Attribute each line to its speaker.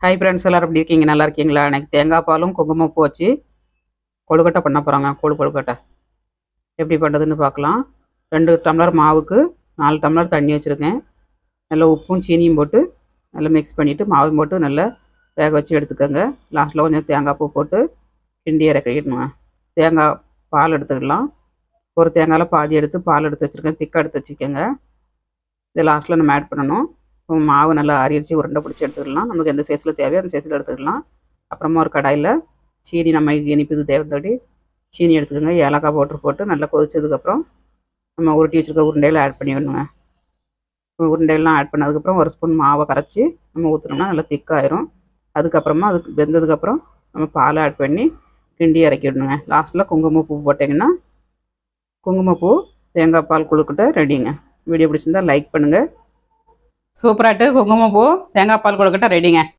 Speaker 1: Hi friends, எல்லாரும் எப்படி இருக்கீங்க? நல்லா இருக்கீங்களா? எனக்கு தேங்காய் பாலும் குங்குமப்பூ வச்சு கொழுக்கட்டை பண்ண போகிறாங்க. கொழுக்கட்டை எப்படி பண்ணுறதுன்னு பார்க்கலாம். 2 டம்ளர் மாவுக்கு 4 டம்ளர் தண்ணி வச்சுருக்கேன். நல்லா உப்பும் சீனியும் போட்டு நல்லா மிக்ஸ் பண்ணிவிட்டு மாவும் போட்டு நல்லா வேக வச்சு எடுத்துக்கோங்க. லாஸ்ட்டில் கொஞ்சம் தேங்காய் பூ போட்டு கிண்டி இறக்கிடணுங்க. தேங்காய் பால் எடுத்துக்கலாம். ஒரு தேங்காயில் பாதி எடுத்து பால் எடுத்து வச்சுருக்கேன். திக்காக எடுத்து வச்சுக்கோங்க. இதை லாஸ்ட்டில் நம்ம ஆட் பண்ணணும். மாவு நல்லா அரிச்சு உருண்டை பிடிச்சி எடுத்துக்கலாம். நமக்கு எந்த சைஸில் தேவையோ அந்த சைஸில் எடுத்துக்கலாம். அப்புறமா ஒரு கடாயில் சீனி நம்ம இனிப்புக்கு தேவைப்படி சீனி எடுத்துக்கோங்க. ஏலக்காய் போட்டு நல்லா கொதிச்சதுக்கப்புறம் நம்ம உருட்டி வச்சுருக்க உருண்டையில் ஆட் பண்ணிடணுங்க. உருண்டையெல்லாம் ஆட் பண்ணதுக்கப்புறம் ஒரு ஸ்பூன் மாவை கரைச்சி நம்ம ஊற்றினோம்னா நல்லா திக்காயிரும். அதுக்கப்புறமா அதுக்கு வெந்ததுக்கப்புறம் நம்ம பாலை ஆட் பண்ணி கிண்டி இறக்கிடணுங்க. லாஸ்ட்டில் குங்குமப்பூ போட்டிங்கன்னா குங்குமப்பூ தேங்காய் பால் கொழுக்கட்டை ரெடிங்க. வீடியோ பிடிச்சிருந்தா லைக் பண்ணுங்கள். சூப்பராகிட்டு குங்குமப்பூ தேங்காய் பால் கொழுக்கட்டை ரெடிங்க.